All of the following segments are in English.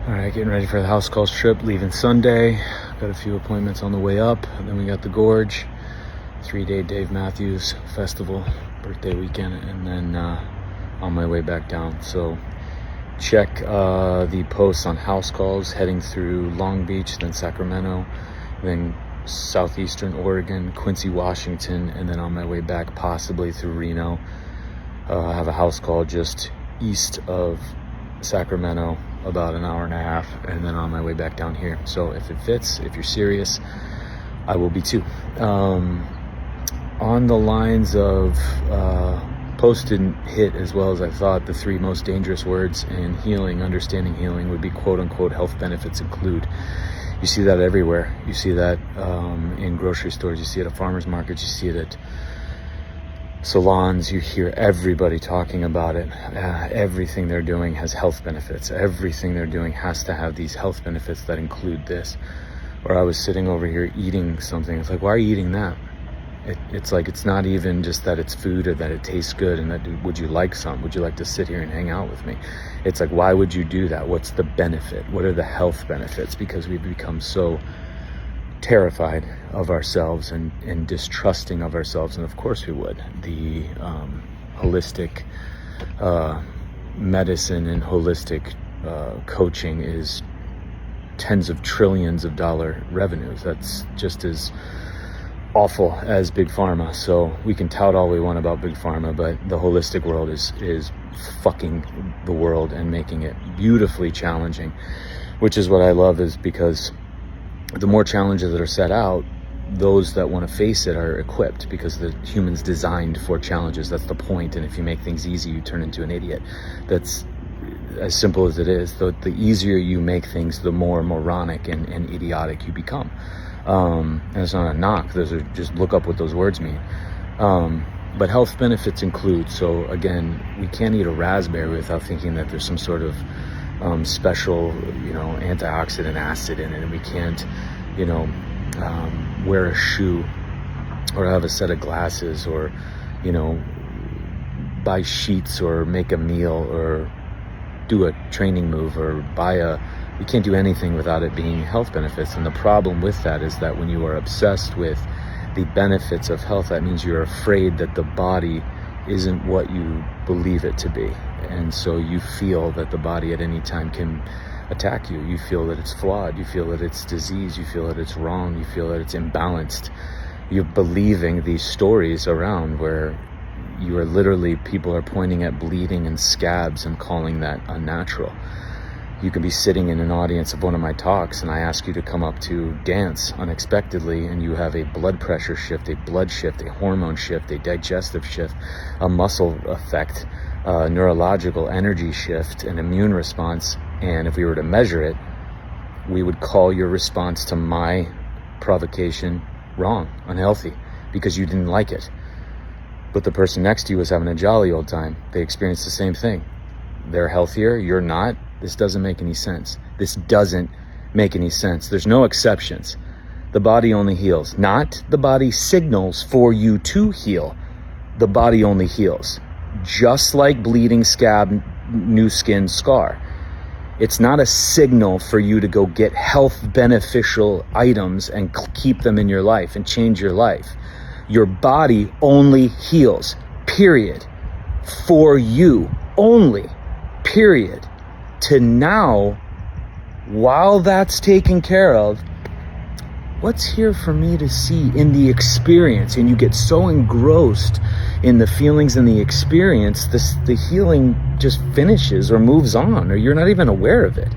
All right, getting ready for the house calls trip, leaving Sunday. Got a few appointments on the way up, and then we got the Gorge, 3-day Dave Matthews Festival, birthday weekend, and then on my way back down. So check the posts on house calls heading through Long Beach, then Sacramento, then southeastern Oregon, Quincy, Washington, and then on my way back possibly through Reno. I have a house call just east of Sacramento, about an hour and a half, and then on my way back down here. So if it fits, if you're serious, I will be too. On the lines of post didn't hit as well as I thought. The 3 most dangerous words in healing, understanding healing, would be quote unquote health benefits include. You see that everywhere. You see that in grocery stores, you see it at farmers markets, you see it at salons, you hear everybody talking about it. Everything they're doing has health benefits. Everything they're doing has to have these health benefits that include this. Or I was sitting over here eating something. It's like, why are you eating that? It's like, it's not even just that it's food or that it tastes good and that, would you like some? Would you like to sit here and hang out with me? It's like, why would you do that? What's the benefit? What are the health benefits? Because we've become so terrified of ourselves and distrusting of ourselves. And of course we would. The holistic medicine and holistic coaching is tens of trillions of dollar revenues. That's just as awful as big pharma. So we can tout all we want about big pharma, but the holistic world is fucking the world and making it beautifully challenging, which is what I love, is because the more challenges that are set out, those that want to face it are equipped, because the human's designed for challenges. That's the point. And if you make things easy, you turn into an idiot. That's as simple as it is. The easier you make things, the more moronic and idiotic you become. And it's not a knock. Those are just, look up what those words mean. But health benefits include, so again, we can't eat a raspberry without thinking that there's some sort of special, antioxidant acid in it, and we can't, wear a shoe or have a set of glasses or, buy sheets or make a meal or do a training move or we can't do anything without it being health benefits. And the problem with that is that when you are obsessed with the benefits of health, that means you're afraid that the body isn't what you believe it to be. And so you feel that the body at any time can attack you. You feel that it's flawed. You feel that it's disease. You feel that it's wrong. You feel that it's imbalanced. You're believing these stories around where you are literally, people are pointing at bleeding and scabs and calling that unnatural. You could be sitting in an audience of one of my talks and I ask you to come up to dance unexpectedly, and you have a blood pressure shift, a blood shift, a hormone shift, a digestive shift, a muscle effect, a neurological energy shift, an immune response. And if we were to measure it, we would call your response to my provocation wrong, unhealthy, because you didn't like it. But the person next to you was having a jolly old time. They experienced the same thing. They're healthier, you're not. This doesn't make any sense. This doesn't make any sense. There's no exceptions. The body only heals. Not the body signals for you to heal. The body only heals. Just like bleeding scab, new skin, scar. It's not a signal for you to go get health beneficial items and keep them in your life and change your life. Your body only heals, period. For you only, period. To now, while that's taken care of, what's here for me to see in the experience? And you get so engrossed in the feelings and the experience, the healing just finishes or moves on, or you're not even aware of it.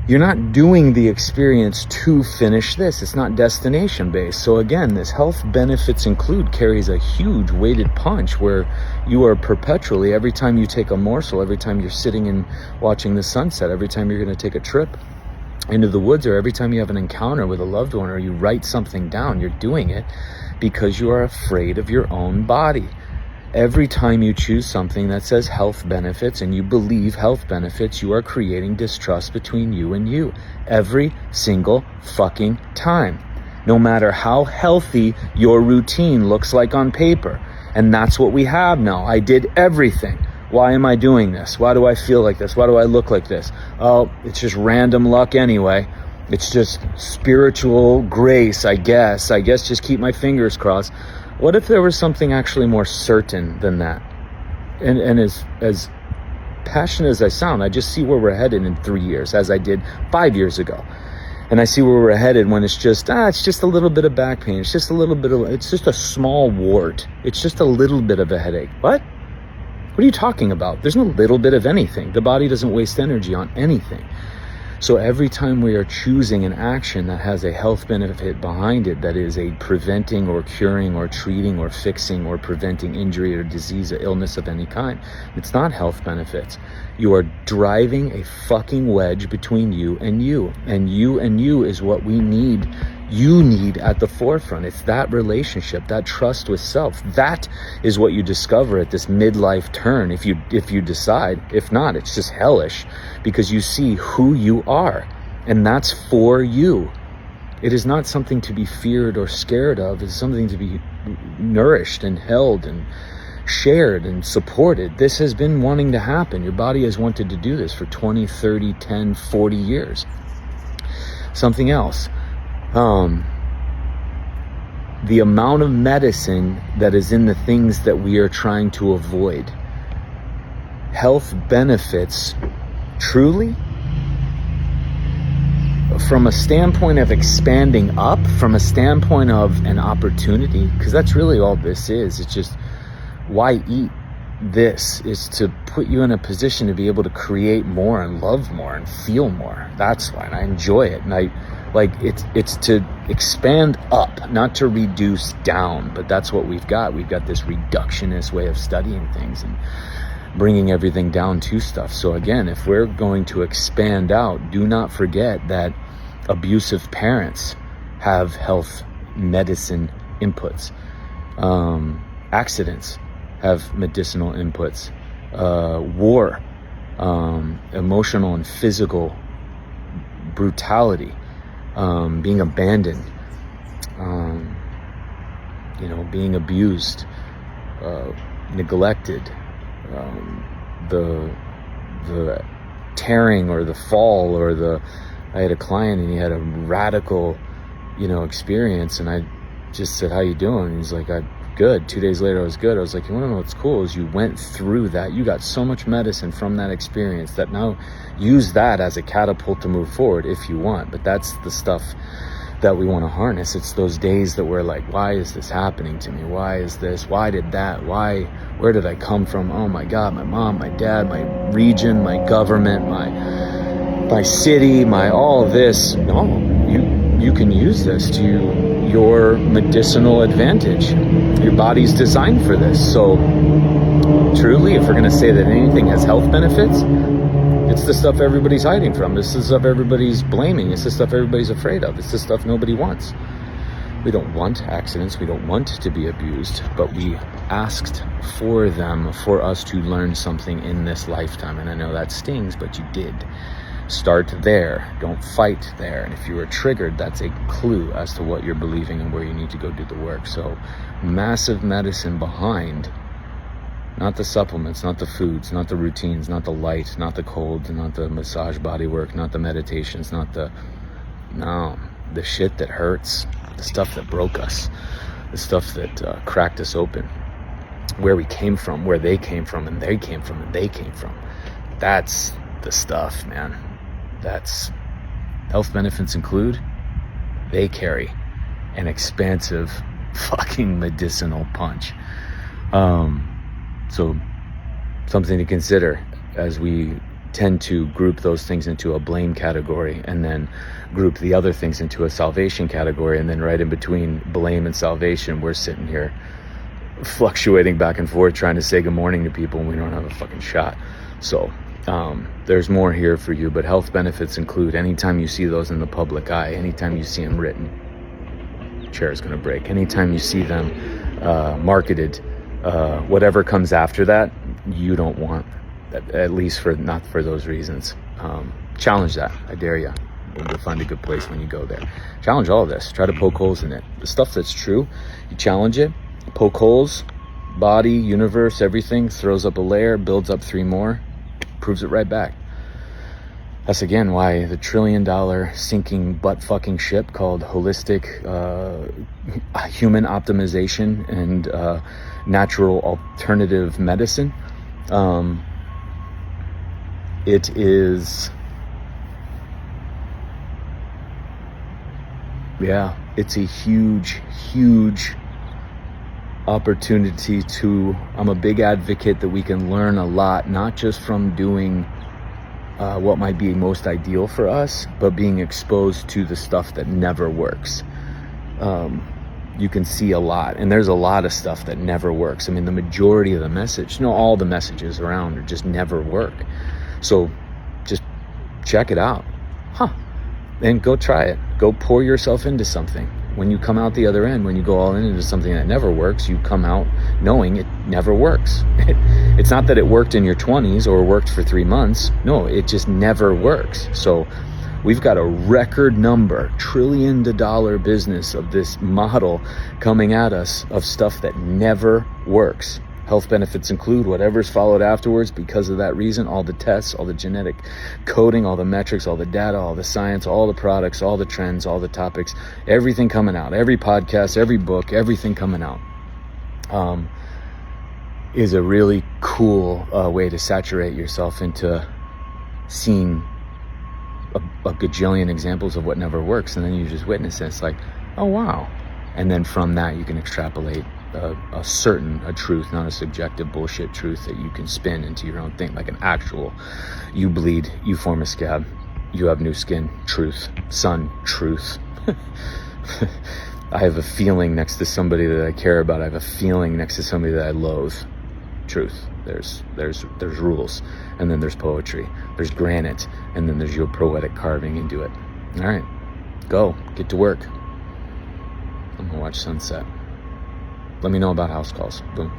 You're not doing the experience to finish this. It's not destination based. So again, this health benefits include carries a huge weighted punch where you are perpetually, every time you take a morsel, every time you're sitting and watching the sunset, every time you're going to take a trip into the woods, or every time you have an encounter with a loved one, or you write something down, you're doing it because you are afraid of your own body. Every time you choose something that says health benefits and you believe health benefits, you are creating distrust between you and you. Every single fucking time. No matter how healthy your routine looks like on paper. And that's what we have now. I did everything. Why am I doing this? Why do I feel like this? Why do I look like this? Oh, it's just random luck anyway. It's just spiritual grace, I guess. Just keep my fingers crossed. What if there was something actually more certain than that? And as passionate as I sound, I just see where we're headed in 3 years, as I did 5 years ago. And I see where we're headed when it's just a little bit of back pain. It's just a small wart. It's just a little bit of a headache. What? What are you talking about? There's no little bit of anything. The body doesn't waste energy on anything. So every time we are choosing an action that has a health benefit behind it, that is a preventing or curing or treating or fixing or preventing injury or disease or illness of any kind, it's not health benefits. You are driving a fucking wedge between you and you. And you is what we need. You need at the forefront. It's that relationship, that trust with self. That is what you discover at this midlife turn, if you decide. If not, it's just hellish, because you see who you are, and that's for you. It is not something to be feared or scared of. It's something to be nourished and held and shared and supported. This has been wanting to happen. Your body has wanted to do this for 20, 30, 10, 40 years. Something else. The amount of medicine that is in the things that we are trying to avoid. Health benefits, truly, from a standpoint of expanding up, from a standpoint of an opportunity, because that's really all this is. It's just, why eat this is to put you in a position to be able to create more and love more and feel more. That's why, and I enjoy it. And it's to expand up, not to reduce down. But that's what we've got. We've got this reductionist way of studying things and bringing everything down to stuff. So again, if we're going to expand out, do not forget that abusive parents have health medicine inputs. Accidents have medicinal inputs. War, emotional and physical brutality, being abandoned, being abused, neglected, the tearing or the fall or I had a client and he had a radical, experience, and I just said, "How you doing?" And he's like, "I'm good." 2 days later, I was good. I was like, "You want to know what's cool is you went through that. You got so much medicine from that experience that now use that as a catapult to move forward if you want." But that's the stuff that we want to harness. It's those days that we're like, why is this happening to me? Why is this? Why did that? Where did I come from? Oh my God, my mom, my dad, my region, my government, my city, all of this. No, you can use this to your medicinal advantage. Your body's designed for this. So truly, if we're going to say that anything has health benefits, it's the stuff everybody's hiding from. It's the stuff everybody's blaming. It's the stuff everybody's afraid of. It's the stuff nobody wants. We don't want accidents. We don't want to be abused, but we asked for them for us to learn something in this lifetime. And I know that stings, but you did. Start there. Don't fight there. And if you are triggered, that's a clue as to what you're believing and where you need to go do the work. So massive medicine behind, not the supplements, not the foods, not the routines, not the light, not the cold, not the massage body work, not the meditations, the shit that hurts, the stuff that broke us, the stuff that cracked us open, where we came from, where they came from, and they came from, and they came from. That's the stuff, man. That's health benefits include, they carry an expansive fucking medicinal punch. So something to consider as we tend to group those things into a blame category and then group the other things into a salvation category, and then right in between blame and salvation, we're sitting here fluctuating back and forth trying to say good morning to people and we don't have a fucking shot. So there's more here for you, but health benefits include, anytime you see those in the public eye, anytime you see them written, chair's gonna break, anytime you see them marketed, whatever comes after that, you don't want, at least not for those reasons. Challenge that. I dare you. You'll find a good place when you go there. Challenge all of this. Try to poke holes in it. The stuff that's true, you challenge it, poke holes, body, universe, everything, throws up a layer, builds up 3 more, proves it right back. That's again why the $1 trillion sinking butt fucking ship called holistic human optimization and natural alternative medicine, it is, yeah, it's a huge opportunity to, I'm a big advocate that we can learn a lot, not just from doing what might be most ideal for us, but being exposed to the stuff that never works. You can see a lot, and there's a lot of stuff that never works. I mean, the majority of the message, all the messages around are just never work. So just check it out. And go try it. Go pour yourself into something. When you come out the other end, when you go all in into something that never works, you come out knowing it never works. It's not that it worked in your 20s or worked for 3 months. No, it just never works. So we've got a record number, $1 trillion business of this model coming at us of stuff that never works. Health benefits include whatever's followed afterwards because of that reason, all the tests, all the genetic coding, all the metrics, all the data, all the science, all the products, all the trends, all the topics, everything coming out, every podcast, every book, everything coming out, is a really cool way to saturate yourself into seeing a gajillion examples of what never works, and then you just witness it. It's like, oh wow. And then from that you can extrapolate a truth, not a subjective bullshit truth that you can spin into your own thing, like an actual, you bleed, you form a scab, you have new skin, truth, sun, truth. I have a feeling next to somebody that I care about. I have a feeling next to somebody that I loathe. Truth. There's rules, and then there's poetry, there's granite, and then there's your poetic carving into it. All right, go get to work. I'm gonna watch sunset. Let me know about house calls. Boom.